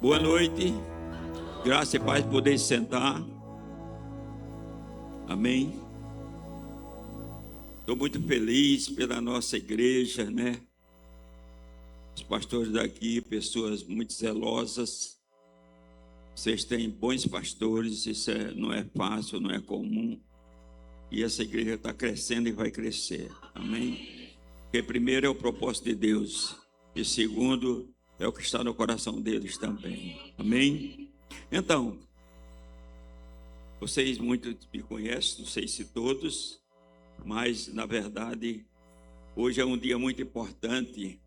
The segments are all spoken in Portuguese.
Boa noite, graça e paz, poder sentar. Amém. Estou muito feliz pela nossa igreja, né? Os pastores daqui, pessoas muito zelosas. Vocês têm bons pastores, isso não é fácil, não é comum. E essa igreja está crescendo e vai crescer. Amém. Porque primeiro é o propósito de Deus e segundo é o que está no coração deles também. Amém? Então, vocês muitos me conhecem, não sei se todos, mas, na verdade, hoje é um dia muito importante,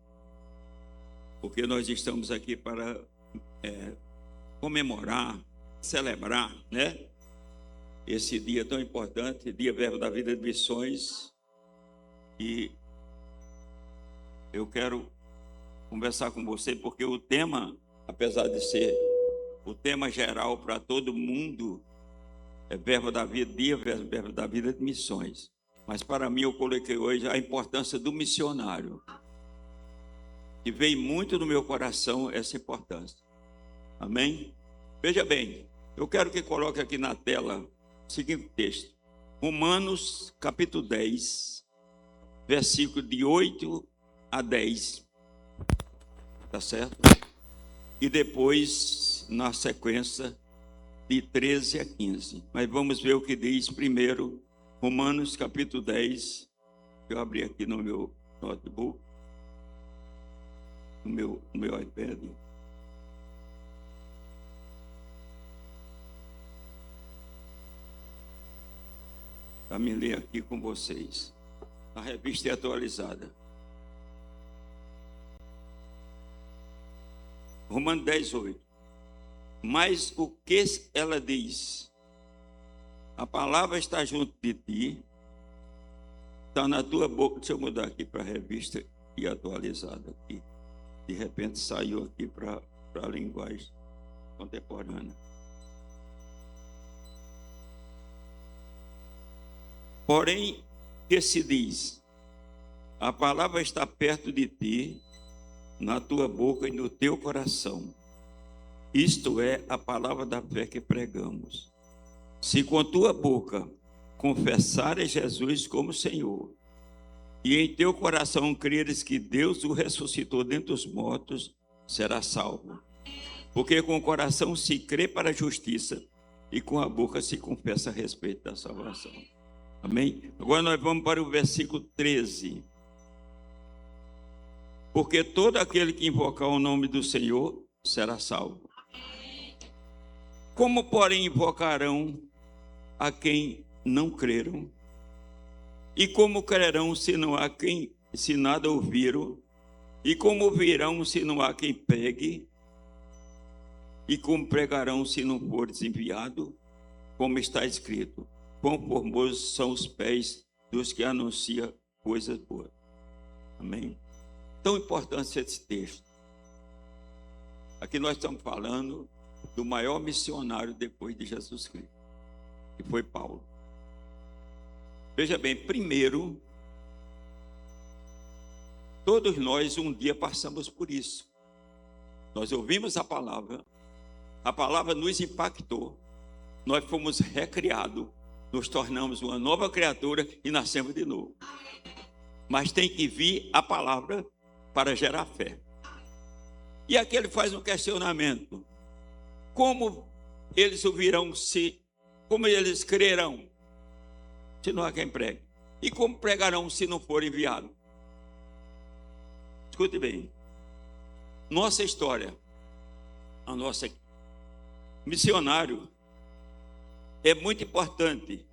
porque nós estamos aqui para comemorar, celebrar, né? Esse dia tão importante, Dia Verbo da Vida de Missões. E eu quero conversar com você, porque o tema, apesar de ser o tema geral para todo mundo, é Verbo da Vida, Dia Verbo da Vida de Missões. Mas para mim eu coloquei hoje a importância do missionário. E veio muito no meu coração essa importância. Amém? Veja bem, eu quero que coloque aqui na tela o seguinte texto. Romanos capítulo 10, versículo de 8 a 10. Tá certo? E depois, na sequência, de 13 a 15. Mas vamos ver o que diz primeiro, Romanos capítulo 10. Eu abri aqui no meu notebook, no meu iPad. Para me ler aqui com vocês. A revista é atualizada. Romanos 10, 8. Mas o que ela diz? A palavra está junto de ti, está na tua boca. Deixa eu mudar aqui para a revista e atualizada aqui. De repente saiu aqui para a linguagem contemporânea. Porém, que se diz? A palavra está perto de ti, na tua boca e no teu coração. Isto é a palavra da fé que pregamos. Se com tua boca confessares Jesus como Senhor, e em teu coração creres que Deus o ressuscitou dentre os mortos, serás salvo. Porque com o coração se crê para a justiça, e com a boca se confessa a respeito da salvação. Amém? Agora nós vamos para o versículo 13. Porque todo aquele que invocar o nome do Senhor será salvo. Como, porém, invocarão a quem não creram? E como crerão se não há quem, se nada ouviram? E como ouvirão se não há quem pregue? E como pregarão se não fores enviado? Como está escrito: quão formosos são os pés dos que anunciam coisas boas. Amém? Tão importante esse texto. Aqui nós estamos falando do maior missionário depois de Jesus Cristo, que foi Paulo. Veja bem, primeiro, todos nós um dia passamos por isso. Nós ouvimos a palavra nos impactou, nós fomos recriados, nos tornamos uma nova criatura e nascemos de novo. Mas tem que vir a palavra para gerar fé. E aqui ele faz um questionamento. Como eles ouvirão como eles crerão se não há quem pregue? E como pregarão se não for enviado? Escute bem. Nossa história, a nossa missionário é muito importante.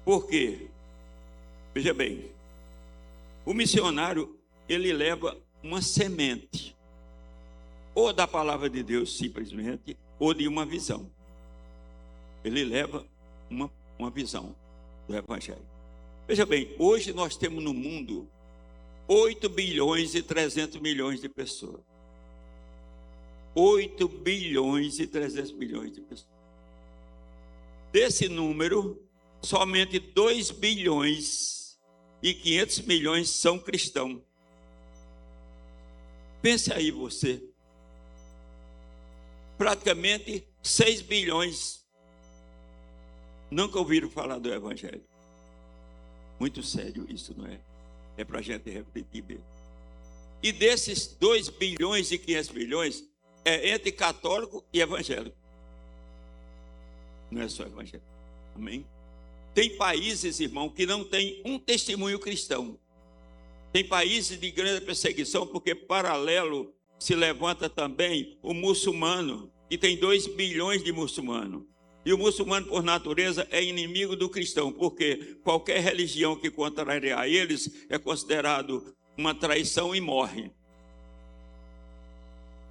Por quê? Veja bem. O missionário, ele leva uma semente, ou da palavra de Deus simplesmente, ou de uma visão. Ele leva uma visão do Evangelho. Veja bem, hoje nós temos no mundo 8 bilhões e 300 milhões de pessoas. 8 bilhões e 300 milhões de pessoas. Desse número, somente 2 bilhões e 500 milhões são cristãos. Pense aí você, praticamente 6 bilhões nunca ouviram falar do Evangelho. Muito sério isso, não é? É para a gente refletir mesmo. E desses 2 bilhões e 500 milhões, é entre católico e evangélico. Não é só evangélico. Amém? Tem países, irmão, que não tem um testemunho cristão. Tem países de grande perseguição, porque paralelo se levanta também o muçulmano, que tem 2 bilhões de muçulmanos. E o muçulmano, por natureza, é inimigo do cristão, porque qualquer religião que contrariar eles é considerado uma traição e morre.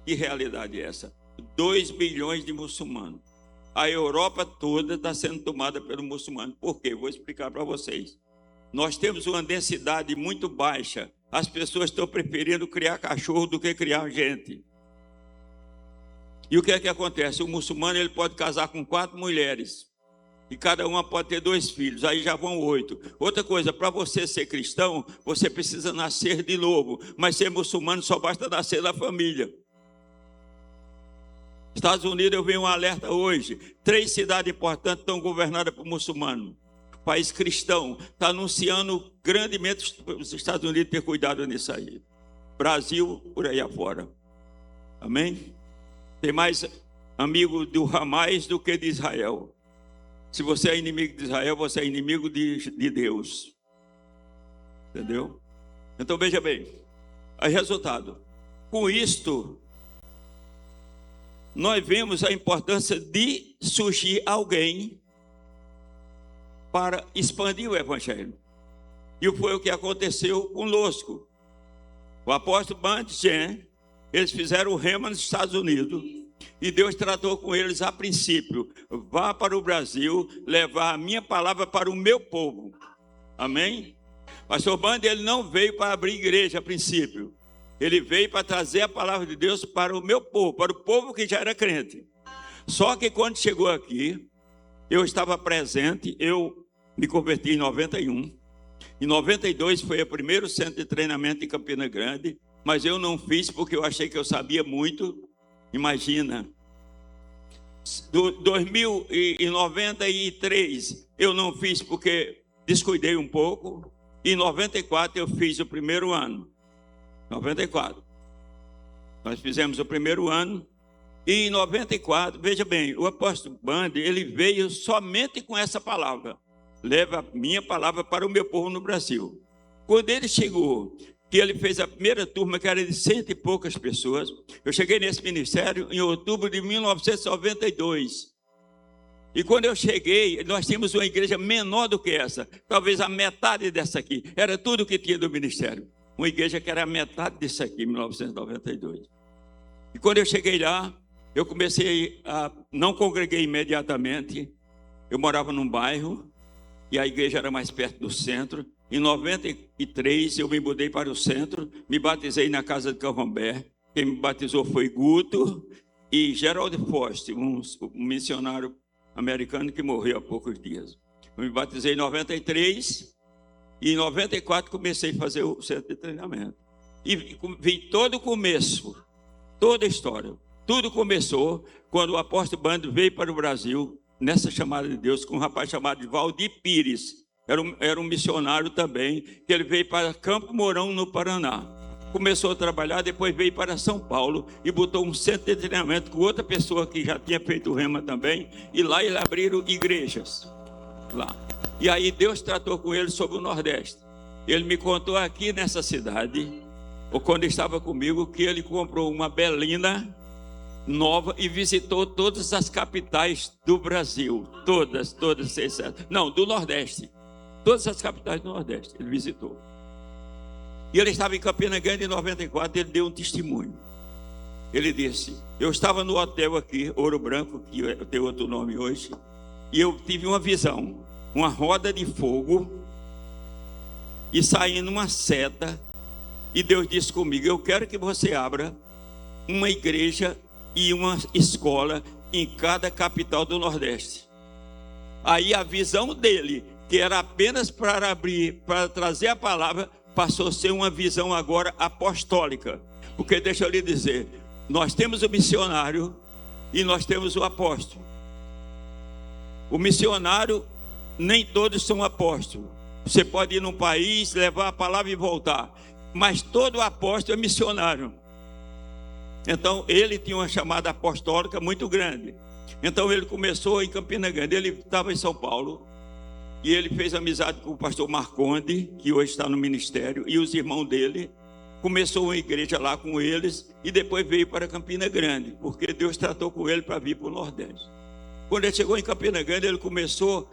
Que realidade é essa? 2 bilhões de muçulmanos. A Europa toda está sendo tomada pelo muçulmano. Por quê? Vou explicar para vocês. Nós temos uma densidade muito baixa. As pessoas estão preferindo criar cachorro do que criar gente. E o que é que acontece? O muçulmano ele pode casar com 4 mulheres. E cada uma pode ter 2 filhos. Aí já vão 8. Outra coisa, para você ser cristão, você precisa nascer de novo. Mas ser muçulmano só basta nascer da família. Estados Unidos, eu vi um alerta hoje. 3 cidades importantes estão governadas por muçulmanos. País cristão. Está anunciando grandemente os Estados Unidos ter cuidado nisso aí. Brasil, por aí afora. Amém? Tem mais amigo do Hamas do que de Israel. Se você é inimigo de Israel, você é inimigo de Deus. Entendeu? Então veja bem. Aí resultado. Com isto, nós vemos a importância de surgir alguém para expandir o Evangelho. E foi o que aconteceu conosco. O apóstolo Bunyan, eles fizeram o rema nos Estados Unidos e Deus tratou com eles a princípio. Vá para o Brasil levar a minha palavra para o meu povo. Amém? Pastor Bunyan, ele não veio para abrir igreja a princípio. Ele veio para trazer a palavra de Deus para o meu povo, para o povo que já era crente. Só que quando chegou aqui, eu estava presente, eu me converti em 91. Em 92 foi o primeiro centro de treinamento em Campina Grande, mas eu não fiz porque eu achei que eu sabia muito. Imagina. 2093 eu não fiz porque descuidei um pouco. Em 94 eu fiz o primeiro ano. 94. Nós fizemos o primeiro ano. E em 94, veja bem, o apóstolo Bunyan, ele veio somente com essa palavra. Leva a minha palavra para o meu povo no Brasil. Quando ele chegou, que ele fez a primeira turma, que era de 100 e poucas pessoas, eu cheguei nesse ministério em outubro de 1992. E quando eu cheguei, nós tínhamos uma igreja menor do que essa, talvez a metade dessa aqui. Era tudo que tinha do ministério. Uma igreja que era a metade disso aqui, em 1992. E quando eu cheguei lá, eu comecei a... Não congreguei imediatamente. Eu morava num bairro, e a igreja era mais perto do centro. Em 93, eu me mudei para o centro, me batizei na casa de Canrambé. Quem me batizou foi Guto e Gerald Foster, um missionário americano que morreu há poucos dias. Eu me batizei em 93 e em 94 comecei a fazer o centro de treinamento. E vi todo o começo, toda a história. Tudo começou quando o apóstolo Bunyan veio para o Brasil, nessa chamada de Deus, com um rapaz chamado Valdir Pires. Era um missionário também, que ele veio para Campo Mourão, no Paraná. Começou a trabalhar, depois veio para São Paulo e botou um centro de treinamento com outra pessoa que já tinha feito o rema também. E lá eles abriram igrejas. Lá. E aí Deus tratou com ele sobre o Nordeste. Ele me contou aqui nessa cidade, ou quando estava comigo, que ele comprou uma Belina nova e visitou todas as capitais do Brasil. Todas, não, do Nordeste. Todas as capitais do Nordeste, ele visitou. E ele estava em Campina Grande em 94, ele deu um testemunho. Ele disse, eu estava no hotel aqui, Ouro Branco, que tem outro nome hoje, e eu tive uma visão, uma roda de fogo, e saindo uma seta, e Deus disse comigo, eu quero que você abra uma igreja e uma escola em cada capital do Nordeste. Aí a visão dele, que era apenas para abrir, para trazer a palavra, passou a ser uma visão agora apostólica. Porque deixa eu lhe dizer, nós temos um missionário e nós temos o apóstolo. O missionário, nem todos são apóstolos. Você pode ir num país, levar a palavra e voltar, mas todo apóstolo é missionário. Então ele tinha uma chamada apostólica muito grande. Então ele começou em Campina Grande. Ele estava em São Paulo e ele fez amizade com o pastor Marconde, que hoje está no ministério, e os irmãos dele. Começou uma igreja lá com eles e depois veio para Campina Grande, porque Deus tratou com ele para vir para o Nordeste. Quando ele chegou em Campina Grande, ele começou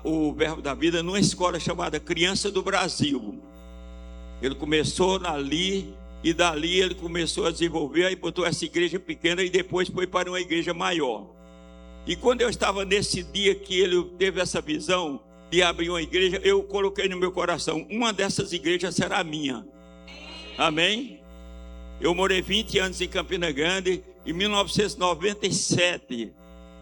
o Verbo da Vida numa escola chamada Criança do Brasil. Ele começou ali e dali ele começou a desenvolver, aí botou essa igreja pequena e depois foi para uma igreja maior. E quando eu estava nesse dia que ele teve essa visão de abrir uma igreja, eu coloquei no meu coração, uma dessas igrejas será minha. Amém? Eu morei 20 anos em Campina Grande. Em 1997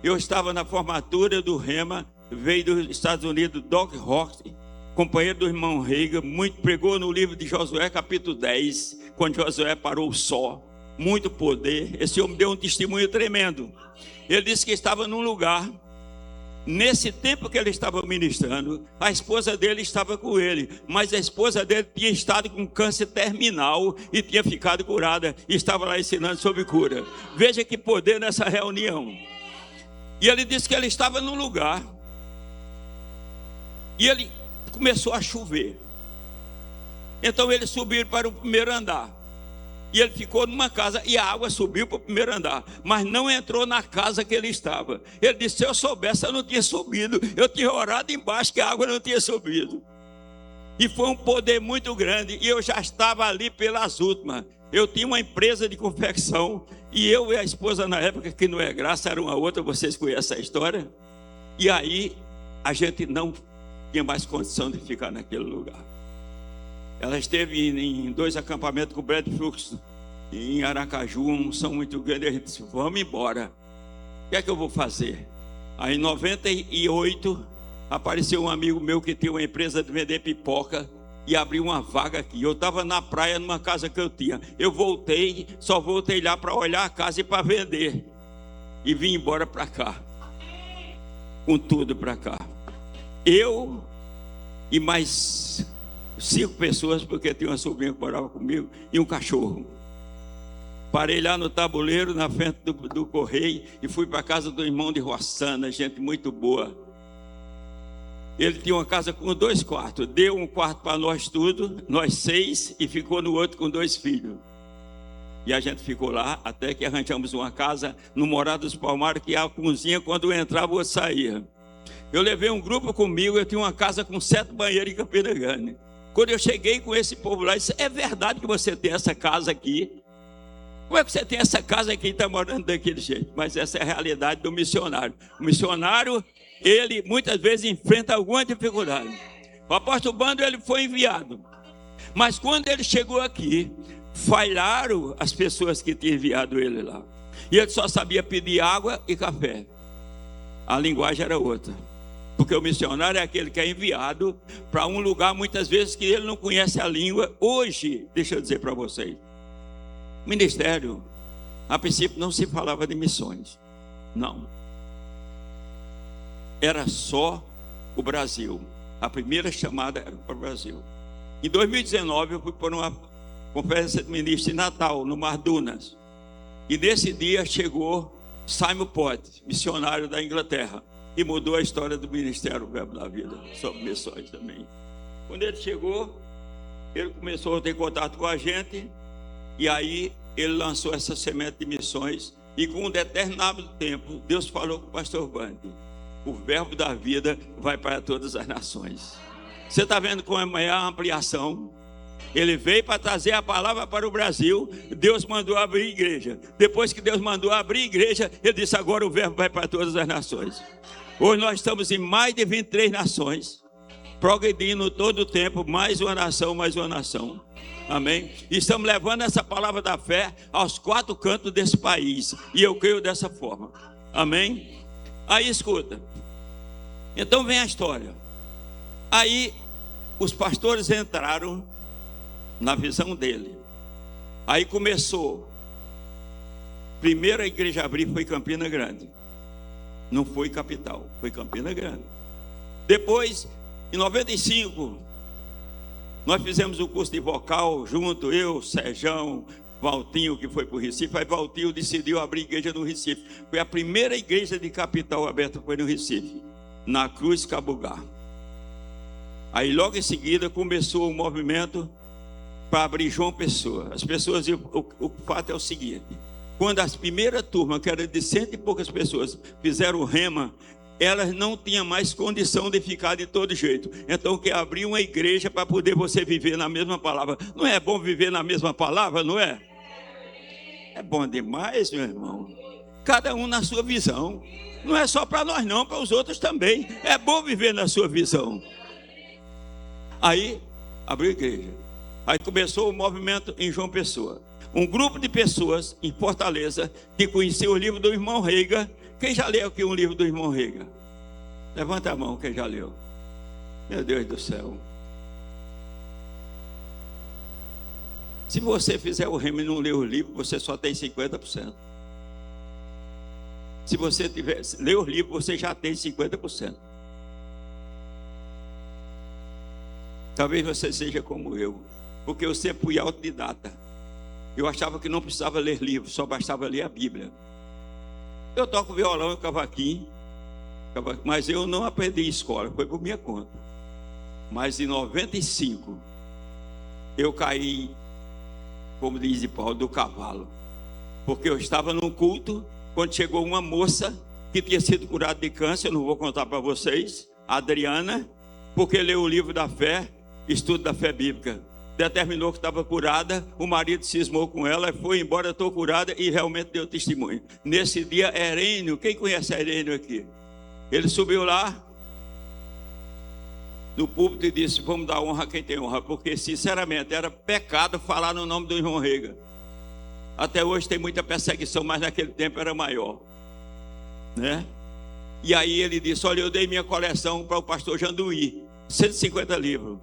eu estava na formatura do Rema. Veio dos Estados Unidos Doc Rock, companheiro do irmão Reiga, muito pregou no livro de Josué capítulo 10, quando Josué parou o sol, muito poder. Esse homem deu um testemunho tremendo. Ele disse que estava num lugar. Nesse tempo que ele estava ministrando, a esposa dele estava com ele, mas a esposa dele tinha estado com câncer terminal e tinha ficado curada, e estava lá ensinando sobre cura. Veja que poder nessa reunião. E ele disse que ele estava num lugar e ele começou a chover. Então eles subiram para o primeiro andar. E ele ficou numa casa e a água subiu para o primeiro andar, mas não entrou na casa que ele estava. Ele disse, se eu soubesse, eu não tinha subido. Eu tinha orado embaixo que a água não tinha subido. E foi um poder muito grande. E eu já estava ali pelas últimas. Eu tinha uma empresa de confecção. E eu e a esposa na época, que não é graça, era uma outra, vocês conhecem a história. E aí a gente não tinha mais condição de ficar naquele lugar. Ela esteve em 2 acampamentos com o Brad Fluxo, em Aracaju, uma unção muito grande. A gente disse, vamos embora. O que é que eu vou fazer? Aí em 98, apareceu um amigo meu que tinha uma empresa de vender pipoca e abriu uma vaga aqui. Eu estava na praia, numa casa que eu tinha. Eu voltei, só voltei lá para olhar a casa e para vender. E vim embora para cá. Com tudo para cá. Eu e mais 5 pessoas, porque tinha uma sobrinha que morava comigo, e um cachorro. Parei lá no tabuleiro, na frente do correio, e fui para a casa do irmão de Roçana, gente muito boa. Ele tinha uma casa com 2 quartos, deu um quarto para nós tudo, nós 6, e ficou no outro com 2 filhos. E a gente ficou lá, até que arranjamos uma casa no Morado dos Palmares, que a cozinha, quando entrava, eu saía. Eu levei um grupo comigo, eu tinha uma casa com 7 banheiros em Campina Grande. Quando eu cheguei com esse povo lá, eu disse, é verdade que você tem essa casa aqui? Como é que você tem essa casa aqui e está morando daquele jeito? Mas essa é a realidade do missionário. O missionário, ele muitas vezes enfrenta alguma dificuldade. O apóstolo Bando, ele foi enviado. Mas quando ele chegou aqui, falharam as pessoas que tinham enviado ele lá. E ele só sabia pedir água e café. A linguagem era outra. Porque o missionário é aquele que é enviado para um lugar, muitas vezes, que ele não conhece a língua. Hoje, deixa eu dizer para vocês, ministério, a princípio não se falava de missões. Não. Era só o Brasil. A primeira chamada era para o Brasil. Em 2019, eu fui para uma conferência de ministros em Natal, no Mar Dunas. E nesse dia chegou Simon Potts, missionário da Inglaterra. E mudou a história do Ministério Verbo da Vida, sobre missões também. Quando ele chegou, ele começou a ter contato com a gente, e aí ele lançou essa semente de missões, e com um determinado tempo, Deus falou com o pastor Bandi, o Verbo da Vida vai para todas as nações. Você está vendo como é a ampliação? Ele veio para trazer a palavra para o Brasil. Deus mandou abrir igreja. Depois que Deus mandou abrir igreja, ele disse, agora o verbo vai para todas as nações. Hoje nós estamos em mais de 23 nações, progredindo todo o tempo, mais uma nação, mais uma nação. Amém? E estamos levando essa palavra da fé aos 4 cantos desse país. E eu creio dessa forma. Amém? Aí escuta. Então vem a história. Aí os pastores entraram na visão dele. Aí começou primeira igreja a abrir foi Campina Grande. Não foi capital, foi Campina Grande. Depois, em 95, nós fizemos o curso de vocal junto, eu, Serjão, Valtinho, que foi para o Recife. Aí Valtinho decidiu abrir igreja no Recife. Foi a primeira igreja de capital aberta, foi no Recife, na Cruz Cabugá. Aí logo em seguida começou o movimento para abrir João Pessoa. As pessoas, o fato é o seguinte: quando as primeiras turmas, que era de 100 e poucas pessoas, fizeram o rema, elas não tinham mais condição de ficar de todo jeito. Então quer abrir uma igreja para poder você viver na mesma palavra. Não é bom viver na mesma palavra, não é? É bom demais, meu irmão. Cada um na sua visão. Não é só para nós não, para os outros também. É bom viver na sua visão. Aí abriu a igreja. Aí começou o movimento em João Pessoa. Um grupo de pessoas em Fortaleza que conheceu o livro do irmão Reiga. Quem já leu aqui um livro do irmão Reiga? Levanta a mão, quem já leu. Meu Deus do céu. Se você fizer o rema e não ler o livro, você só tem 50%. Se você ler o livro, você já tem 50%. Talvez você seja como eu, porque eu sempre fui autodidata. Eu achava que não precisava ler livro, só bastava ler a Bíblia. Eu toco violão e cavaquinho, mas eu não aprendi em escola, foi por minha conta. Mas em 95, eu caí, como diz Paulo, do cavalo. Porque eu estava num culto, quando chegou uma moça que tinha sido curada de câncer, eu não vou contar para vocês, a Adriana, porque leu o livro da fé, estudo da fé bíblica. Determinou que estava curada, o marido cismou com ela, foi embora, estou curada, e realmente deu testemunho. Nesse dia, Herênio, quem conhece Herênio aqui? Ele subiu lá no púlpito e disse: vamos dar honra a quem tem honra, porque sinceramente era pecado falar no nome do irmão Reiga. Até hoje tem muita perseguição, mas naquele tempo era maior, né? E aí ele disse: olha, eu dei minha coleção para o pastor Janduí, 150 livros.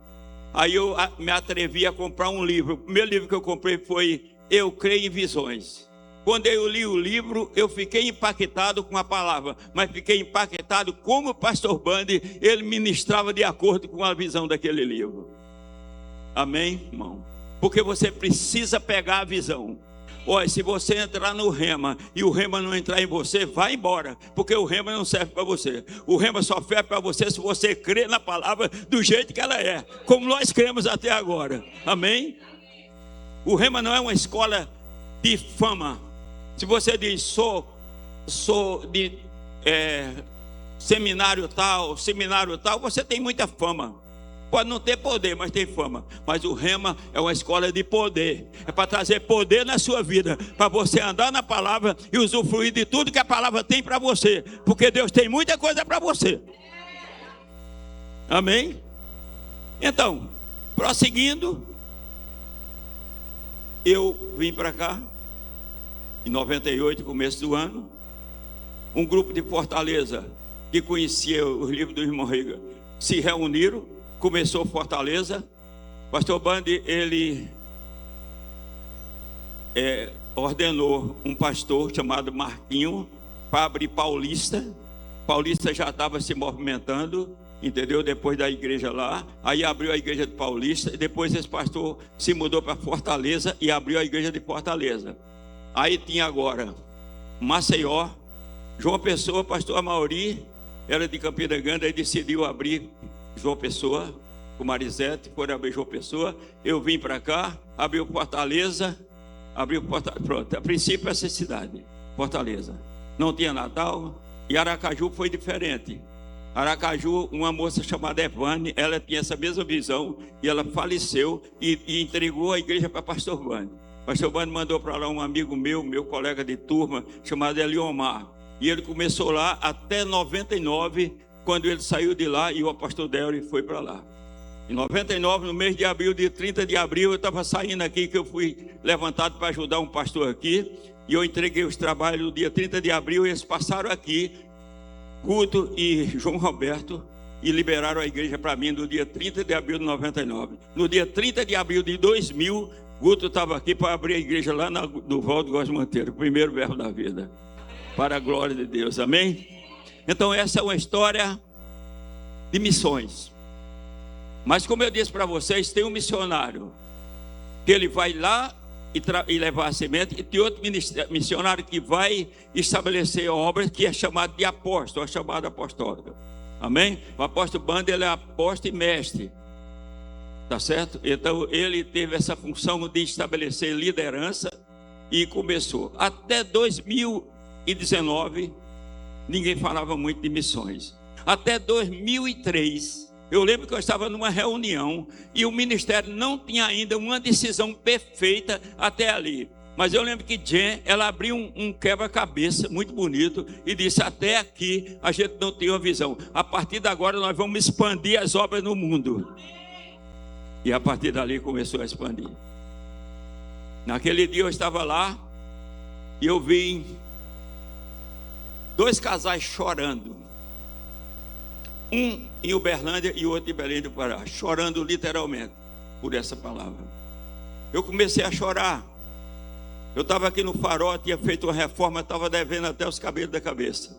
Aí eu me atrevi a comprar um livro. O primeiro livro que eu comprei foi Eu Creio em Visões. Quando eu li o livro, eu fiquei impactado com a palavra, mas fiquei impactado como o pastor Bandi, ele ministrava de acordo com a visão daquele livro. Amém, irmão? Porque você precisa pegar a visão. Olha, se você entrar no rema e o rema não entrar em você, vai embora, porque o rema não serve para você. O rema só serve para você se você crê na palavra do jeito que ela é, como nós cremos até agora. Amém? O rema não é uma escola de fama. Se você diz, sou de seminário tal, você tem muita fama. Pode não ter poder, mas tem fama. Mas o rema é uma escola de poder. É para trazer poder na sua vida, para você andar na palavra e usufruir de tudo que a palavra tem para você, porque Deus tem muita coisa para você. Amém? Então, prosseguindo, eu vim para cá em 98, começo do ano. Um grupo de Fortaleza que conhecia os livros do irmão Reiga se reuniram. Começou Fortaleza. Pastor Bandi, ele ordenou um pastor chamado Marquinho para abrir Paulista. Paulista já estava se movimentando, entendeu? Depois da igreja lá, aí abriu a igreja de Paulista, e depois esse pastor se mudou para Fortaleza e abriu a igreja de Fortaleza. Aí tinha agora Maceió, João Pessoa, pastor Amauri, era de Campina Grande, aí decidiu abrir João Pessoa, com Marisete, foram abrir João Pessoa. Eu vim para cá, abriu Fortaleza, pronto, a princípio essa cidade, Fortaleza. Não tinha Natal, e Aracaju foi diferente. Aracaju, uma moça chamada Evane, ela tinha essa mesma visão, e ela faleceu e entregou a igreja para pastor Bandi. Pastor Bandi mandou para lá um amigo meu colega de turma, chamado Eliomar, e ele começou lá até 99, quando ele saiu de lá e o pastor Delry foi para lá. Em 99, no mês de abril, dia 30 de abril, eu estava saindo aqui, que eu fui levantado para ajudar um pastor aqui, e eu entreguei os trabalhos no dia 30 de abril, e eles passaram aqui, Guto e João Roberto, e liberaram a igreja para mim no dia 30 de abril de 99. No dia 30 de abril de 2000, Guto estava aqui para abrir a igreja lá no Valdo Góes Monteiro, o primeiro verbo da vida. Para a glória de Deus, amém? Então essa é uma história de missões. Mas como eu disse para vocês, tem um missionário que ele vai lá e levar a semente, e tem outro missionário que vai estabelecer obras, que é chamado de apóstolo, é chamado apostólica. Amém? O apóstolo Banda, ele é apóstolo e mestre. Tá certo? Então ele teve essa função de estabelecer liderança e começou. Até 2019, ninguém falava muito de missões. Até 2003, eu lembro que eu estava numa reunião e o ministério não tinha ainda uma decisão perfeita até ali. Mas eu lembro que Jen, ela abriu um quebra-cabeça muito bonito e disse: até aqui a gente não tem uma visão. A partir de agora nós vamos expandir as obras no mundo. E a partir dali começou a expandir. Naquele dia eu estava lá e eu vi 2 casais chorando. Um em Uberlândia e o outro em Belém do Pará. Chorando literalmente por essa palavra. Eu comecei a chorar. Eu estava aqui no Farol, tinha feito uma reforma, estava devendo até os cabelos da cabeça.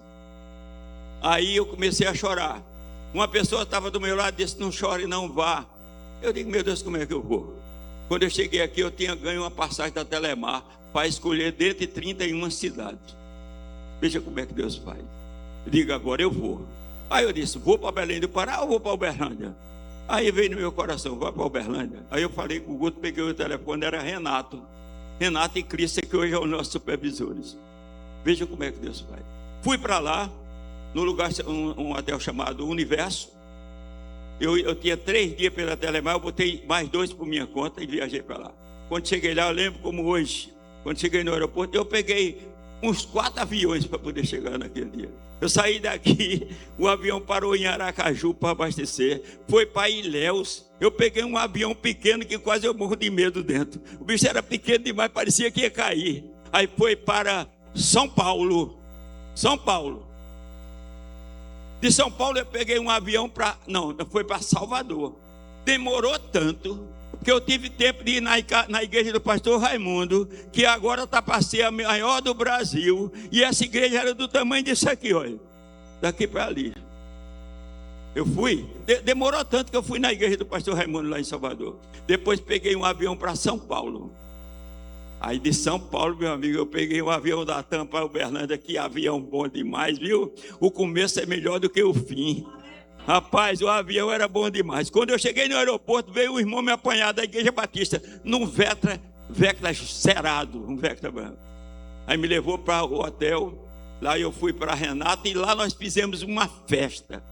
Aí eu comecei a chorar. Uma pessoa estava do meu lado e disse: não chore, não vá. Eu digo: meu Deus, como é que eu vou? Quando eu cheguei aqui, eu tinha ganho uma passagem da Telemar para escolher dentre 31 cidades. Veja como é que Deus faz. Eu digo: agora eu vou. Aí eu disse: vou para Belém do Pará ou vou para Uberlândia? Aí veio no meu coração: vou para Uberlândia. Aí eu falei com o Guto, peguei o telefone, era Renato e Cristo, que hoje é os nossos supervisores. Veja como é que Deus faz. Fui para lá, no lugar, um hotel chamado Universo. Eu tinha 3 dias pela Telemar, eu botei mais 2 por minha conta e viajei para lá. Quando cheguei lá, eu lembro como hoje, quando cheguei no aeroporto, eu peguei uns 4 aviões para poder chegar naquele dia. Eu saí daqui, o avião parou em Aracaju para abastecer, foi para Ilhéus. Eu peguei um avião pequeno que quase eu morro de medo dentro. O bicho era pequeno demais, parecia que ia cair. Aí foi para São Paulo. De São Paulo eu peguei um avião foi para Salvador. Demorou tanto que eu tive tempo de ir na igreja do pastor Raimundo, que agora está para ser a maior do Brasil. E essa igreja era do tamanho disso aqui, olha. Daqui para ali. Eu fui, demorou tanto que eu fui na igreja do pastor Raimundo lá em Salvador. Depois peguei um avião para São Paulo. Aí de São Paulo, meu amigo, eu peguei um avião da TAM para Uberlândia, que avião bom demais, viu? O começo é melhor do que o fim. Rapaz, o avião era bom demais. Quando eu cheguei no aeroporto, veio um irmão me apanhar da Igreja Batista, num Vectra cerado, um Vectra branco. Aí me levou para o hotel, lá eu fui para Renata e lá nós fizemos uma festa.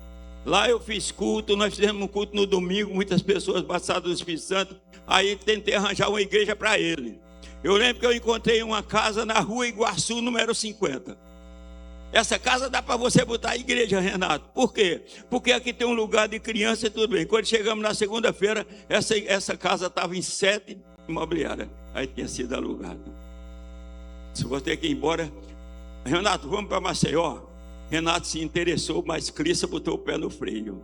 Lá eu fiz culto, nós fizemos um culto no domingo, muitas pessoas batizadas do Espírito Santo. Aí tentei arranjar uma igreja para ele. Eu lembro que eu encontrei uma casa na rua Iguaçu, número 50. Essa casa dá para você botar a igreja, Renato. Por quê? Porque aqui tem um lugar de criança e tudo bem. Quando chegamos na segunda-feira, essa casa estava em 7 imobiliárias. Aí tinha sido alugada. Se você ter que ir embora, Renato, vamos para Maceió. Renato se interessou, mas Cristo botou o pé no freio.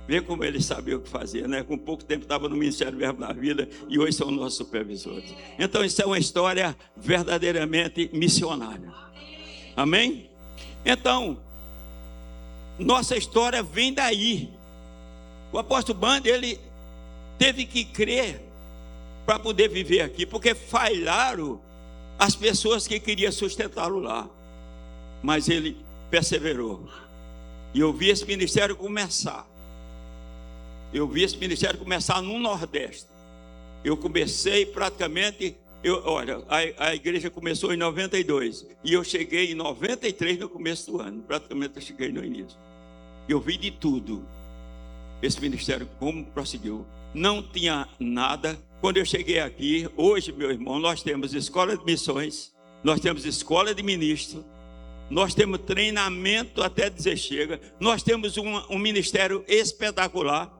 Vê como ele sabia o que fazer, né? Com pouco tempo estava no Ministério do Verbo da Vida e hoje são nossos supervisores. Então isso é uma história verdadeiramente missionária. Amém? Então, nossa história vem daí. O apóstolo Banda, ele teve que crer para poder viver aqui, porque falharam as pessoas que queriam sustentá-lo lá. Mas ele perseverou. E eu vi esse ministério começar. No Nordeste. Eu comecei praticamente, a igreja começou em 92. E eu cheguei em 93 no começo do ano. Praticamente eu cheguei no início. Eu vi de tudo. Esse ministério como prosseguiu. Não tinha nada. Quando eu cheguei aqui, hoje, meu irmão, nós temos escola de missões. Nós temos escola de ministro. Nós temos treinamento até dizer chega. Nós temos um ministério espetacular.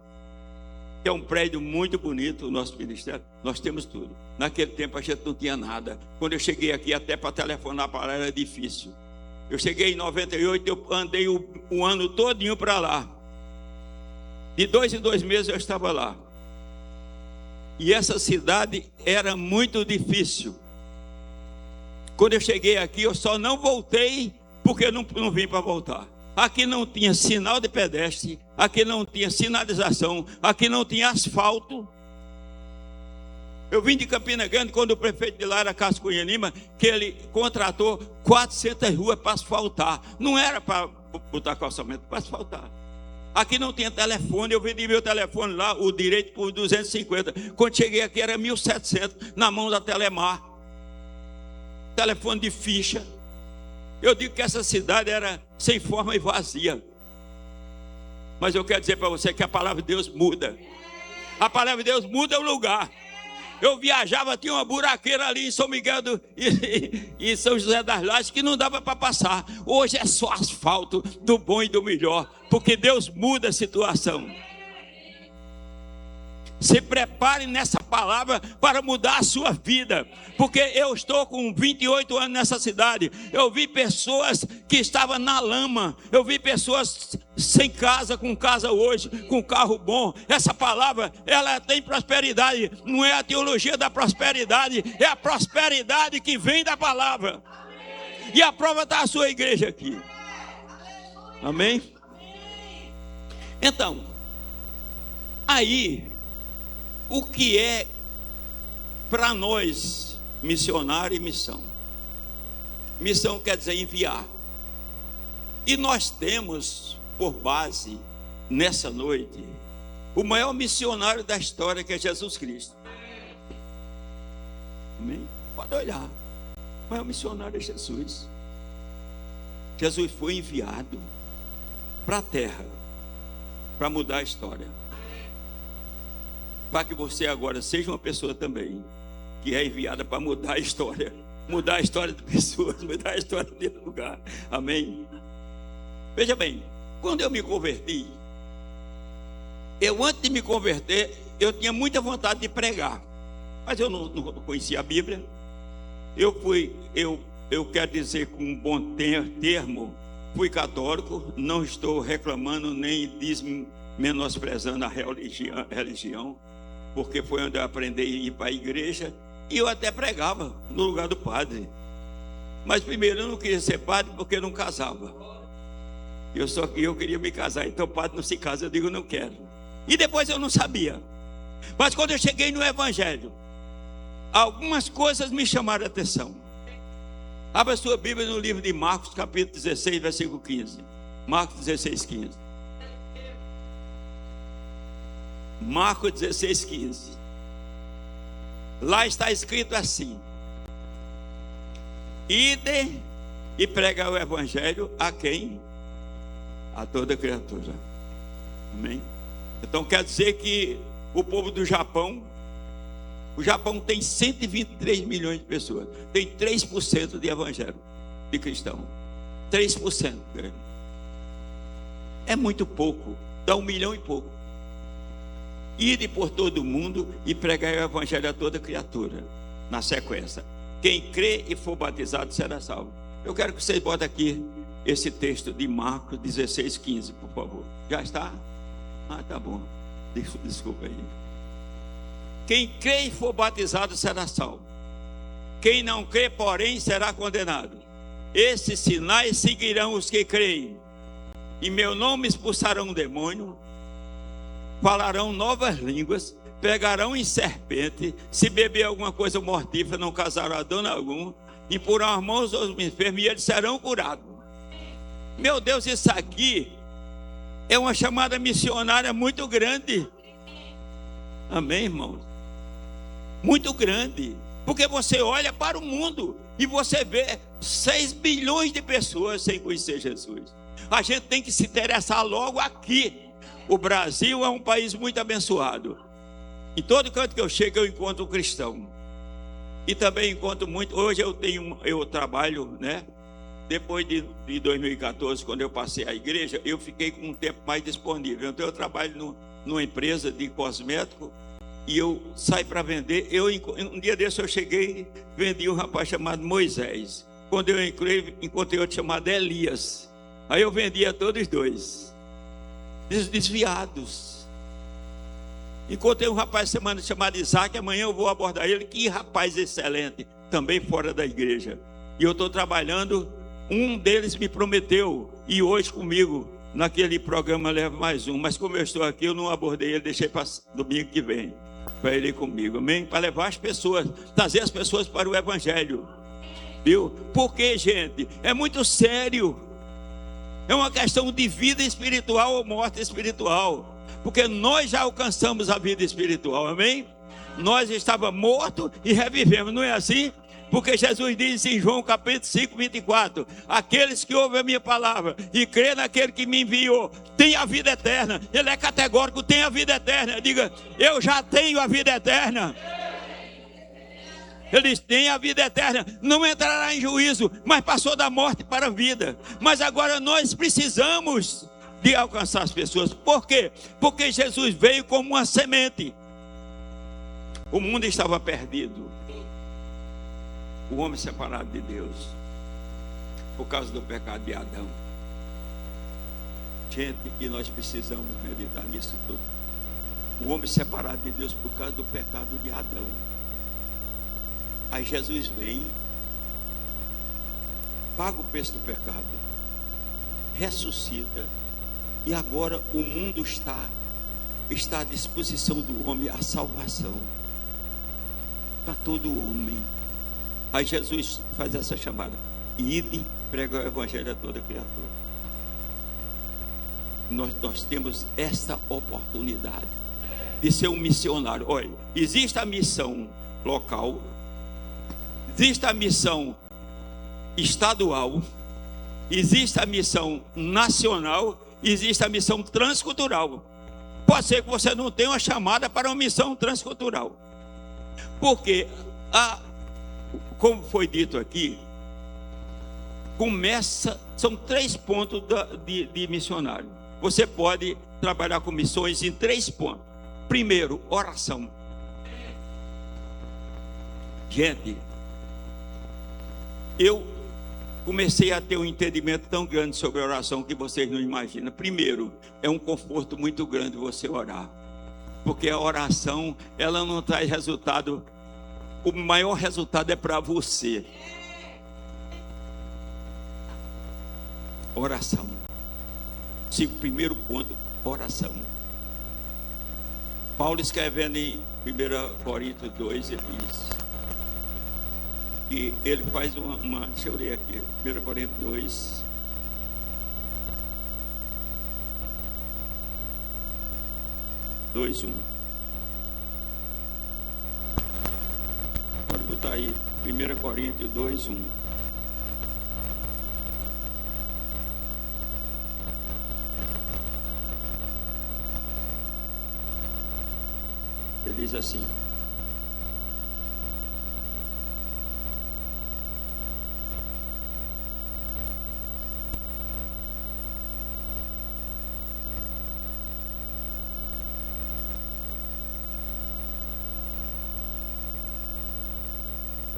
Que é um prédio muito bonito, o nosso ministério. Nós temos tudo. Naquele tempo a gente não tinha nada. Quando eu cheguei aqui, até para telefonar para lá era difícil. Eu cheguei em 98, eu andei o ano todinho para lá. De 2 em 2 meses eu estava lá. E essa cidade era muito difícil. Quando eu cheguei aqui, eu só não voltei porque eu não vim para voltar. Aqui não tinha sinal de pedestre, aqui não tinha sinalização, aqui não tinha asfalto. Eu vim de Campina Grande quando o prefeito de lá era Cássio Cunha Lima, que ele contratou 400 ruas para asfaltar. Não era para botar calçamento, para asfaltar. Aqui não tinha telefone, eu vendi meu telefone lá, o direito por 250. Quando cheguei aqui era 1.700, na mão da Telemar. Telefone de ficha. Eu digo que essa cidade era sem forma e vazia. Mas eu quero dizer para você que a palavra de Deus muda. A palavra de Deus muda o lugar. Eu viajava, tinha uma buraqueira ali em São Miguel e São José das Lajes que não dava para passar. Hoje é só asfalto do bom e do melhor, porque Deus muda a situação. Se prepare nessa palavra para mudar a sua vida, porque eu estou com 28 anos nessa cidade. Eu vi pessoas que estavam na lama, eu vi pessoas sem casa, com casa hoje, com carro bom. Essa palavra, ela tem prosperidade, não é a teologia da prosperidade, é a prosperidade que vem da palavra. E a prova está a sua igreja aqui. Amém? Então, aí, o que é para nós missionário e missão? Missão quer dizer enviar. E nós temos por base, nessa noite, o maior missionário da história, que é Jesus Cristo. Amém? Pode olhar. O maior missionário é Jesus. Jesus foi enviado para a terra para mudar a história. Para que você agora seja uma pessoa também que é enviada para mudar a história de pessoas, mudar a história de lugar. Amém? Veja bem, quando eu me converti, antes de me converter, eu tinha muita vontade de pregar, mas eu não conhecia a Bíblia. Eu quero dizer com um bom termo, fui católico, não estou reclamando nem menosprezando a religião, porque foi onde eu aprendi a ir para a igreja, e eu até pregava no lugar do padre. Mas primeiro eu não queria ser padre porque eu não casava. Eu queria me casar, então o padre não se casa, eu digo não quero. E depois eu não sabia. Mas quando eu cheguei no Evangelho, algumas coisas me chamaram a atenção. Abra a sua Bíblia no livro de Marcos, capítulo 16, versículo 15. Marcos 16, 15. Marcos 16, 15. Lá está escrito assim: ide e pregai o Evangelho a quem? A toda criatura. Amém? Então quer dizer que o povo do Japão, o Japão tem 123 milhões de pessoas, tem 3% de evangelho, de cristão. 3%. É muito pouco, dá 1 milhão e pouco. Ide por todo o mundo e pregai o Evangelho a toda criatura. Na sequência, quem crê e for batizado será salvo. Eu quero que vocês botem aqui esse texto de Marcos 16, 15, por favor. Já está? Ah, tá bom. Desculpa aí. Quem crê e for batizado será salvo. Quem não crê, porém, será condenado. Esses sinais seguirão os que creem. Em meu nome expulsarão um demônio, falarão novas línguas, pegarão em serpente, se beber alguma coisa mortífera, não causará dano algum, imporão as mãos aos enfermos e eles serão curados. Meu Deus, isso aqui é uma chamada missionária muito grande. Amém, irmãos? Muito grande. Porque você olha para o mundo e você vê 6 bilhões de pessoas sem conhecer Jesus. A gente tem que se interessar logo aqui. O Brasil é um país muito abençoado. Em todo canto que eu chego eu encontro um cristão. E também encontro muito. Hoje eu trabalho, né? Depois de 2014, quando eu passei a igreja, eu fiquei com um tempo mais disponível. Então eu trabalho numa empresa de cosmético e eu saio para vender. Um dia desse eu cheguei, vendi um rapaz chamado Moisés. Quando eu encontrei outro chamado Elias. Aí eu vendia todos dois. Desviados. Encontrei um rapaz semana chamado Isaac, amanhã eu vou abordar ele. Que rapaz excelente, também fora da igreja. E eu estou trabalhando, um deles me prometeu ir hoje comigo naquele programa Leva Mais Um. Mas como eu estou aqui, eu não abordei ele, deixei para domingo que vem, para ele ir comigo, amém? Para levar as pessoas, trazer as pessoas para o Evangelho, viu? Porque, gente, é muito sério. É uma questão de vida espiritual ou morte espiritual. Porque nós já alcançamos a vida espiritual, amém? Nós estávamos mortos e revivemos, não é assim? Porque Jesus diz em João capítulo 5, 24: aqueles que ouvem a minha palavra e crêem naquele que me enviou, têm a vida eterna. Ele é categórico, tem a vida eterna. Diga, eu já tenho a vida eterna. Eles têm a vida eterna, não entrará em juízo, mas passou da morte para a vida. Mas agora nós precisamos de alcançar as pessoas. Por quê? Porque Jesus veio como uma semente. O mundo estava perdido, o homem separado de Deus, por causa do pecado de Adão. Gente, que nós precisamos meditar nisso tudo. O homem separado de Deus por causa do pecado de Adão. Aí Jesus vem, paga o preço do pecado, ressuscita, e agora o mundo está à disposição do homem, a salvação para todo homem. Aí Jesus faz essa chamada: ide, prega o evangelho a toda criatura. Nós temos esta oportunidade de ser um missionário. Olha, existe a missão local, existe a missão estadual, existe a missão nacional, existe a missão transcultural. Pode ser que você não tenha uma chamada para uma missão transcultural, porque como foi dito aqui, são 3 pontos de missionário. Você pode trabalhar com missões em 3 pontos. Primeiro, oração. Gente, eu comecei a ter um entendimento tão grande sobre a oração que vocês não imaginam. Primeiro, é um conforto muito grande você orar, porque a oração, ela não traz resultado. O maior resultado é para você. Oração. Primeiro ponto, oração. Paulo, escrevendo em 1 Coríntios 2, ele diz que ele faz deixa eu ler aqui, 1 Coríntios 2, pode botar aí, 1 Coríntios 2, 1. Ele diz assim: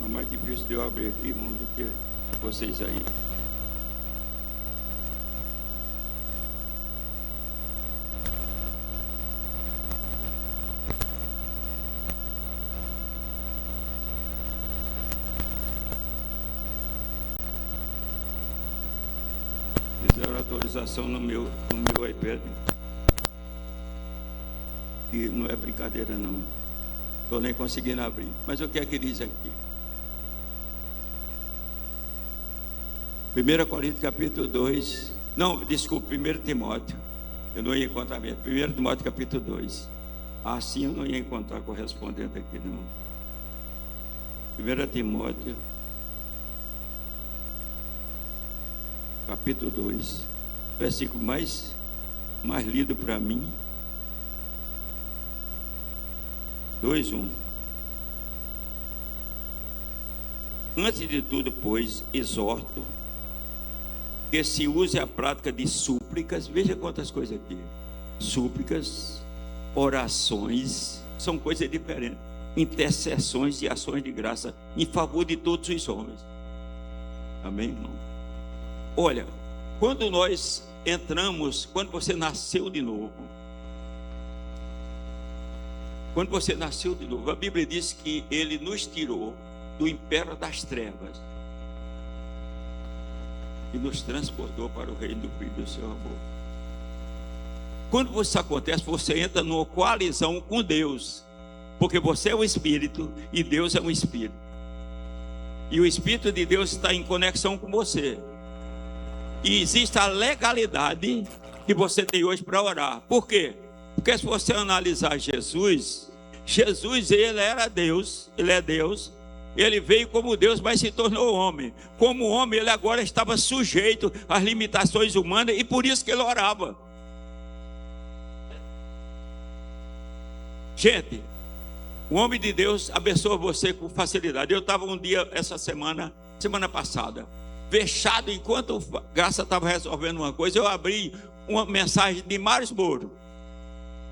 é mais difícil de eu abrir aqui, irmão, do que vocês aí. Fizeram atualização no meu iPad, e não é brincadeira não, estou nem conseguindo abrir. Mas o que é que diz aqui? 1 Coríntios capítulo 2, não, desculpa, 1 Timóteo, eu não ia encontrar mesmo, 1 Timóteo capítulo 2, assim eu não ia encontrar correspondente aqui não. 1 Timóteo capítulo 2, versículo mais lido para mim, 2:1. Antes de tudo, pois, exorto que se use a prática de súplicas. Veja quantas coisas aqui: súplicas, orações, são coisas diferentes, intercessões e ações de graça em favor de todos os homens. Amém, irmão? Olha, quando nós entramos, quando você nasceu de novo, Quando você nasceu de novo, a Bíblia diz que Ele nos tirou do império das trevas e nos transportou para o reino do Filho do seu amor. Quando isso acontece, você entra numa coalizão com Deus, porque você é um espírito e Deus é um espírito, e o Espírito de Deus está em conexão com você, e existe a legalidade que você tem hoje para orar. Por quê? Porque se você analisar Jesus, ele era Deus, ele é Deus, ele veio como Deus, mas se tornou homem. Como homem, ele agora estava sujeito às limitações humanas, e por isso que ele orava. Gente, o homem de Deus abençoa você com facilidade. Eu estava um dia, essa semana passada, fechado, enquanto a Graça estava resolvendo uma coisa, eu abri uma mensagem de Mário Moro,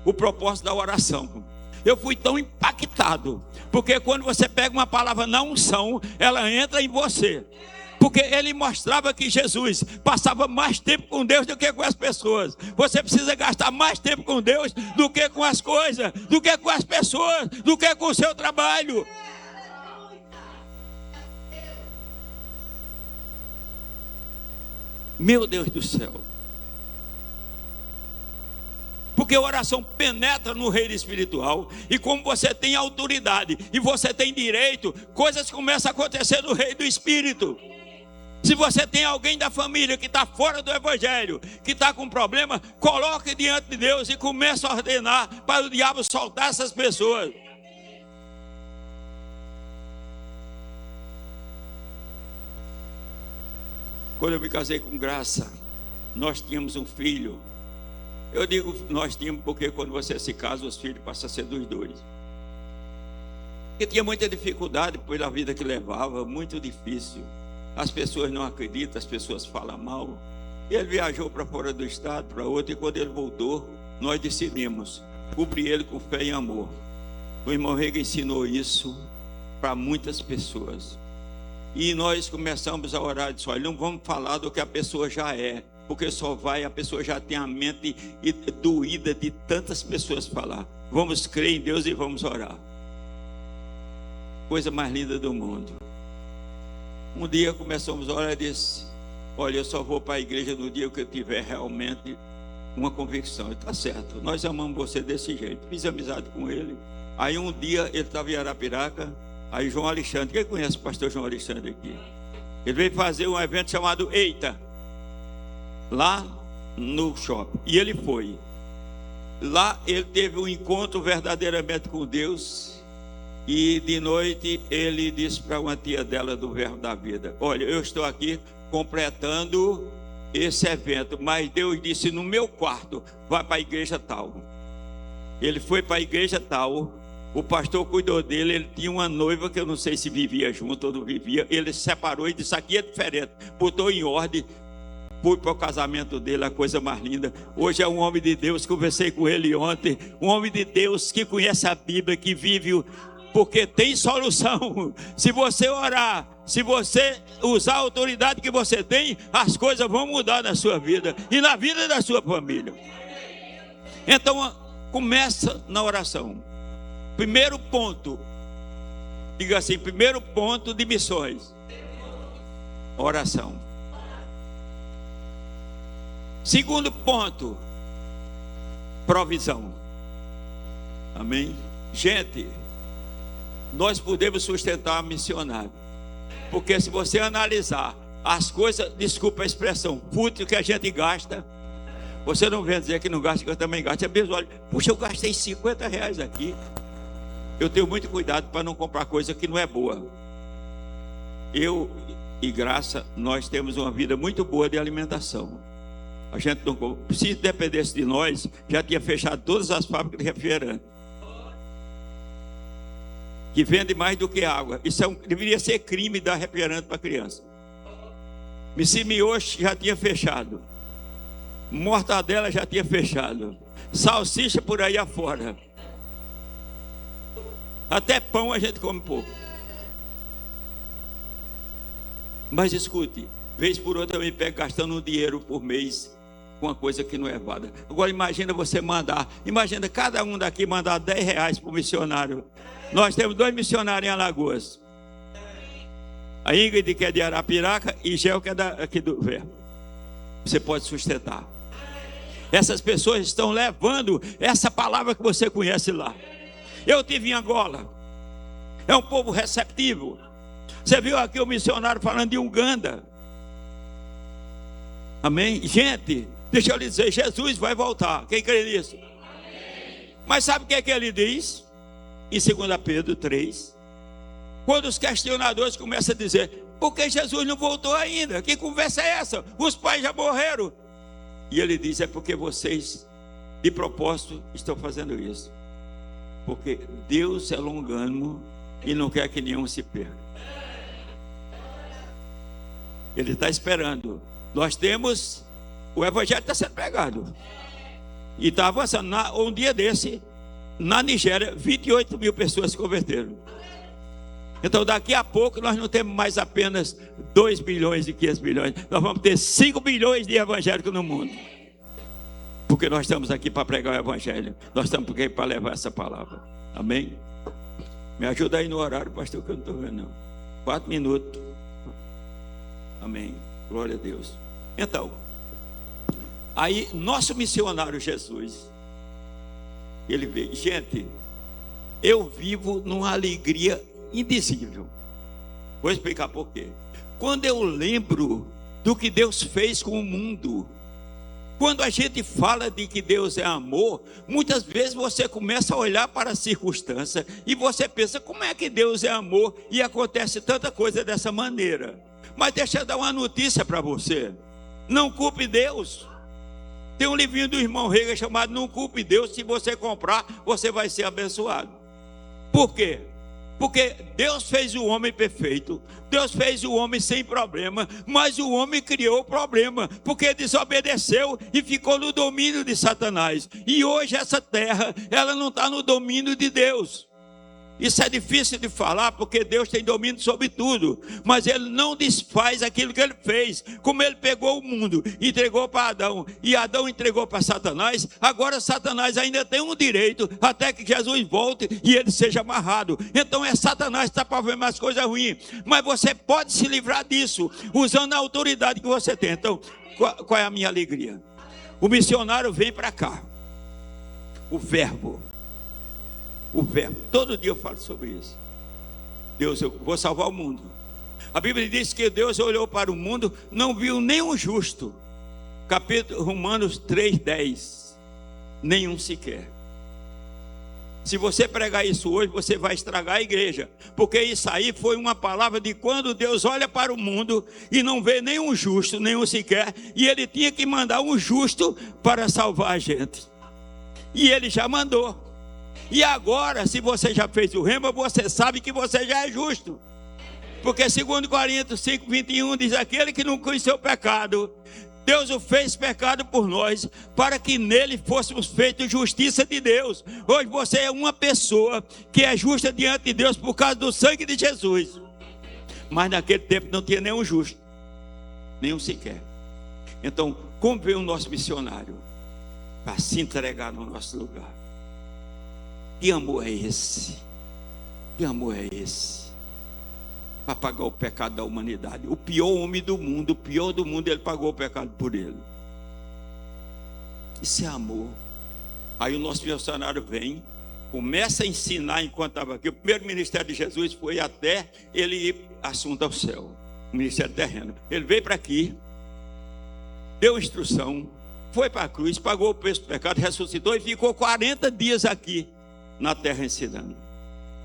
o propósito da oração. Eu fui tão impactado, porque quando você pega uma palavra na unção, ela entra em você. Porque ele mostrava que Jesus passava mais tempo com Deus do que com as pessoas. Você precisa gastar mais tempo com Deus do que com as coisas, do que com as pessoas, do que com o seu trabalho. Meu Deus do céu. Porque a oração penetra no reino espiritual, e como você tem autoridade e você tem direito, coisas começam a acontecer no reino do espírito. Se você tem alguém da família que está fora do evangelho, que está com problema, coloque diante de Deus e comece a ordenar para o diabo soltar essas pessoas. Quando eu me casei com Graça, nós tínhamos um filho. Eu digo nós tínhamos porque quando você se casa, os filhos passam a ser dos dois. Porque tinha muita dificuldade pela vida que levava, muito difícil. As pessoas não acreditam, as pessoas falam mal. Ele viajou para fora do estado, para outro, e quando ele voltou, nós decidimos cobrir ele com fé e amor. O irmão Rega ensinou isso para muitas pessoas. E nós começamos a orar e disse: olha, não vamos falar do que a pessoa já é, porque a pessoa já tem a mente doída de tantas pessoas falar. Vamos crer em Deus e vamos orar. Coisa mais linda do mundo. Um dia começamos a orar e disse: olha, eu só vou para a igreja no dia que eu tiver realmente uma convicção. Está certo, nós amamos você desse jeito. Fiz amizade com ele. Aí um dia ele estava em Arapiraca. Aí João Alexandre, quem conhece o pastor João Alexandre aqui? Ele veio fazer um evento chamado Eita, lá no shopping. E ele foi. Lá ele teve um encontro verdadeiramente com Deus. E de noite ele disse para uma tia dela do Verbo da Vida: olha, eu estou aqui completando esse evento, mas Deus disse no meu quarto, vai para a igreja tal. Ele foi para a igreja tal, o pastor cuidou dele, ele tinha uma noiva que eu não sei se vivia junto ou não vivia, ele se separou e disse: aqui é diferente, botou em ordem. Fui para o casamento dele, a coisa mais linda. Hoje é um homem de Deus, conversei com ele ontem, um homem de Deus que conhece a Bíblia, que vive porque tem solução. Se você orar, se você usar a autoridade que você tem, as coisas vão mudar na sua vida e na vida da sua família. Então, começa na oração. Primeiro ponto, diga assim, primeiro ponto de missões: oração. Segundo ponto, provisão. Amém? Gente, nós podemos sustentar missionário, porque se você analisar as coisas, desculpa a expressão, fútil que a gente gasta, você não vem dizer que não gasta, que eu também gasto. É mesmo, olha, puxa, eu gastei R$50 aqui. Eu tenho muito cuidado para não comprar coisa que não é boa. Eu e Graça, nós temos uma vida muito boa de alimentação. A gente não compra. Se dependesse de nós, já tinha fechado todas as fábricas de refrigerante, que vende mais do que água. Isso deveria ser crime dar refrigerante para criança. Missi Mioche já tinha fechado. Mortadela já tinha fechado. Salsicha por aí afora. Até pão a gente come pouco. Mas escute, vez por outra eu me pego gastando um dinheiro por mês com uma coisa que não é válida. Agora imagina você imagina cada um daqui mandar R$10 para o missionário. Nós temos 2 missionários em Alagoas. A Ingrid, que é de Arapiraca, e Gel, que é aqui do Verbo. Você pode sustentar. Essas pessoas estão levando essa palavra que você conhece lá. Eu estive em Angola. É um povo receptivo. Você viu aqui o missionário falando de Uganda. Amém? Gente, deixa eu lhe dizer, Jesus vai voltar. Quem crê nisso? Mas sabe o que é que ele diz? Em 2 Pedro 3. Quando os questionadores começam a dizer: por que Jesus não voltou ainda? Que conversa é essa? Os pais já morreram. E ele diz: é porque vocês, de propósito, estão fazendo isso. Porque Deus é longânimo e não quer que nenhum se perca. Ele está esperando. Nós temos, o evangelho está sendo pregado. E está avançando. Um dia desse, na Nigéria, 28 mil pessoas se converteram. Então daqui a pouco nós não temos mais apenas 2 bilhões e 500 milhões. Nós vamos ter 5 bilhões de evangélicos no mundo. Porque nós estamos aqui para pregar o evangelho. Nós estamos aqui para levar essa palavra. Amém? Me ajuda aí no horário, pastor, que eu não estou vendo não. 4 minutos. Amém. Glória a Deus. Então, aí nosso missionário Jesus, ele veio. Gente, eu vivo numa alegria indizível. Vou explicar por quê. Quando eu lembro do que Deus fez com o mundo, quando a gente fala de que Deus é amor, muitas vezes você começa a olhar para a circunstância e você pensa: como é que Deus é amor e acontece tanta coisa dessa maneira? Mas deixa eu dar uma notícia para você: não culpe Deus. Tem um livrinho do irmão Rega chamado Não Culpe Deus. Se você comprar, você vai ser abençoado. Por quê? Porque Deus fez o homem perfeito, Deus fez o homem sem problema, mas o homem criou o problema, porque desobedeceu e ficou no domínio de Satanás. E hoje essa terra, ela não está no domínio de Deus. Isso é difícil de falar, porque Deus tem domínio sobre tudo, mas Ele não desfaz aquilo que Ele fez. Como Ele pegou o mundo, entregou para Adão, e Adão entregou para Satanás, agora Satanás ainda tem um direito, até que Jesus volte e ele seja amarrado. Então é Satanás que está para ver mais coisas ruins, mas você pode se livrar disso, usando a autoridade que você tem. Então, qual é a minha alegria? O missionário vem para cá, o verbo, todo dia eu falo sobre isso. Deus, eu vou salvar o mundo. A Bíblia diz que Deus olhou para o mundo, não viu nenhum justo. Capítulo Romanos 3:10. Nenhum sequer. Se você pregar isso hoje, você vai estragar a igreja, porque isso aí foi uma palavra de quando Deus olha para o mundo e não vê nenhum justo, nenhum sequer, e Ele tinha que mandar um justo para salvar a gente. E Ele já mandou. E agora, se você já fez o rema, você sabe que você já é justo. Porque 2 Coríntios 5:21 diz: aquele que não conheceu o pecado, Deus o fez pecado por nós, para que nele fôssemos feitos justiça de Deus. Hoje você é uma pessoa que é justa diante de Deus por causa do sangue de Jesus. Mas naquele tempo não tinha nenhum justo, nenhum sequer. Então, como veio o nosso missionário para se entregar no nosso lugar? Que amor é esse? Que amor é esse? Para pagar o pecado da humanidade. O pior homem do mundo, o pior do mundo, ele pagou o pecado por ele. Isso é amor. Aí o nosso missionário vem, começa a ensinar enquanto estava aqui. O primeiro ministério de Jesus foi até ele ir assunto ao céu, o ministério terreno. Ele veio para aqui, deu instrução, foi para a cruz, pagou o preço do pecado, ressuscitou e ficou 40 dias aqui na terra ensinando,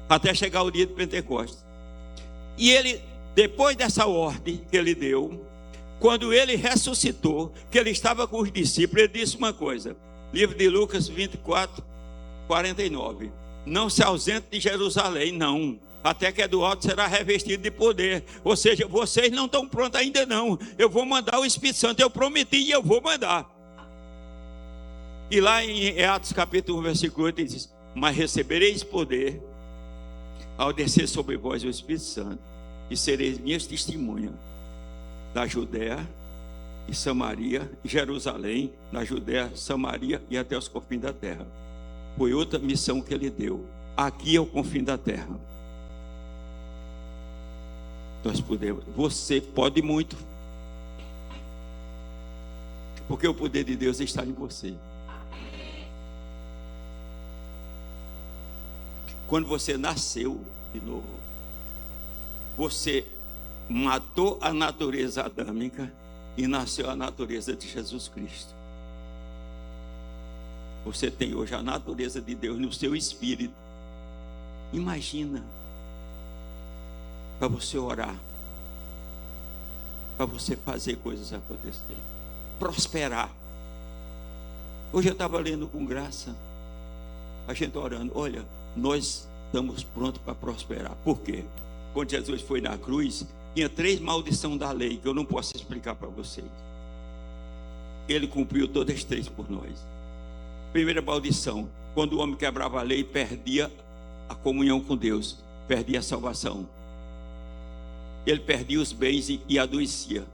até chegar o dia de Pentecostes. E ele, depois dessa ordem que ele deu, quando ele ressuscitou, que ele estava com os discípulos, ele disse uma coisa, livro de Lucas 24:49, não se ausente de Jerusalém, não, até que é do alto será revestido de poder. Ou seja, vocês não estão prontos ainda não, eu vou mandar o Espírito Santo, eu prometi e eu vou mandar. E lá em Atos capítulo 1, versículo 8, ele diz: mas recebereis poder ao descer sobre vós o Espírito Santo, e sereis minhas testemunhas da Judéia, e Samaria, Jerusalém, na Judéia, Samaria e até os confins da terra. Foi outra missão que ele deu. Aqui é o confim da terra. Nós podemos, você pode muito, porque o poder de Deus está em você. Quando você nasceu de novo, você matou a natureza adâmica e nasceu a natureza de Jesus Cristo. Você tem hoje a natureza de Deus no seu espírito. Imagina, para você orar, para você fazer coisas acontecerem, prosperar. Hoje eu estava lendo com graça, a gente orando, olha, nós estamos prontos para prosperar. Por quê? Quando Jesus foi na cruz, tinha 3 maldições da lei, que eu não posso explicar para vocês. Ele cumpriu todas as 3 por nós. Primeira maldição, quando o homem quebrava a lei, perdia a comunhão com Deus, perdia a salvação. Ele perdia os bens e adoecia.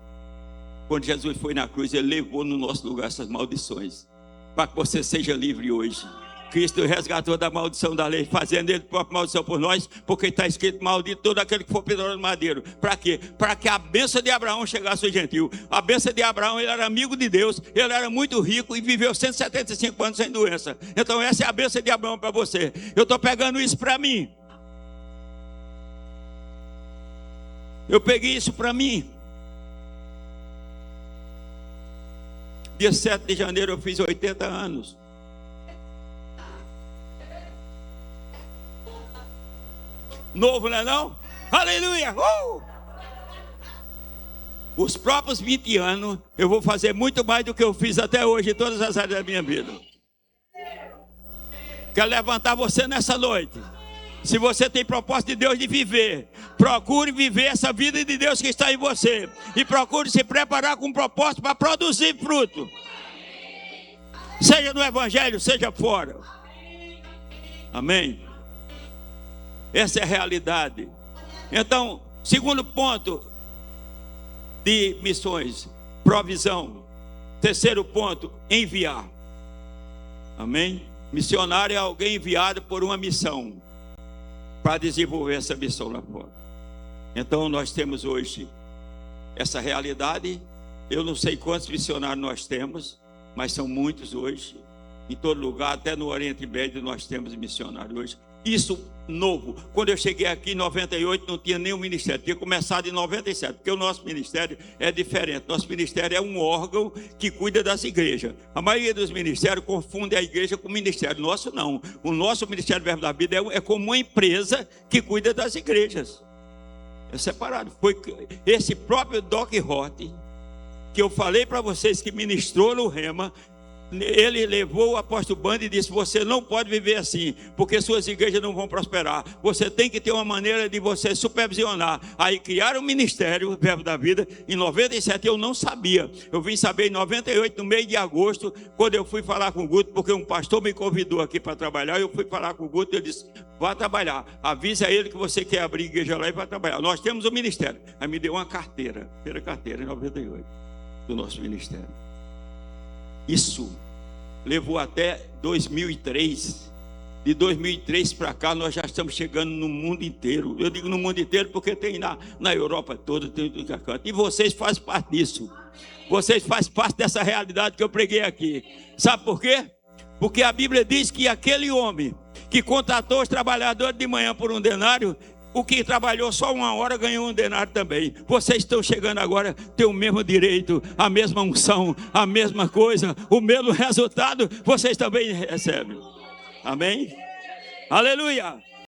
Quando Jesus foi na cruz, ele levou no nosso lugar essas maldições, para que você seja livre hoje. Cristo resgatou da maldição da lei, fazendo ele própria maldição por nós, porque está escrito: maldito todo aquele que for pendurado no madeiro. Para quê? Para que a bênção de Abraão chegasse ao gentil. A bênção de Abraão, ele era amigo de Deus, ele era muito rico e viveu 175 anos sem doença. Então essa é a bênção de Abraão para você. Eu estou pegando isso para mim. Eu peguei isso para mim. Dia 7 de janeiro eu fiz 80 anos. Novo, não é não? Aleluia! Os próprios 20 anos eu vou fazer muito mais do que eu fiz até hoje em todas as áreas da minha vida. Quero levantar você nessa noite. Se você tem propósito de Deus de viver, procure viver essa vida de Deus que está em você. E procure se preparar com um propósito para produzir fruto. Seja no evangelho, seja fora. Amém? Essa é a realidade. Então, segundo ponto de missões, provisão. Terceiro ponto, enviar. Amém? Missionário é alguém enviado por uma missão, para desenvolver essa missão lá fora. Então nós temos hoje essa realidade. Eu não sei quantos missionários nós temos, mas são muitos hoje. Em todo lugar, até no Oriente Médio nós temos missionários hoje. Isso novo. Quando eu cheguei aqui em 98 não tinha nenhum ministério. Tinha começado em 97, porque o nosso ministério é diferente. Nosso ministério é um órgão que cuida das igrejas. A maioria dos ministérios confunde a igreja com o ministério. Nosso não. O nosso Ministério Verbo da Vida é como uma empresa que cuida das igrejas. É separado. Foi esse próprio Doc Roth, que eu falei para vocês, que ministrou no Rema. Ele levou o apóstolo Bando e disse: você não pode viver assim, porque suas igrejas não vão prosperar. Você tem que ter uma maneira de você supervisionar. Aí criaram o ministério, o Verbo da Vida. Em 97 eu não sabia. Eu vim saber em 98, no mês de agosto, quando eu fui falar com o Guto, porque um pastor me convidou aqui para trabalhar. Eu fui falar com o Guto e ele disse: vá trabalhar, avisa a ele que você quer abrir igreja lá e vai trabalhar. Nós temos o ministério. Aí me deu uma carteira, primeira carteira em 98, do nosso ministério. Isso levou até 2003. De 2003 para cá, nós já estamos chegando no mundo inteiro. Eu digo no mundo inteiro porque tem na Europa toda, tem tudo que é canto. E vocês fazem parte disso. Vocês fazem parte dessa realidade que eu preguei aqui. Sabe por quê? Porque a Bíblia diz que aquele homem que contratou os trabalhadores de manhã por 1 denário, o que trabalhou só 1 hora ganhou 1 denário também. Vocês estão chegando agora, têm o mesmo direito, a mesma unção, a mesma coisa, o mesmo resultado, vocês também recebem. Amém? Aleluia!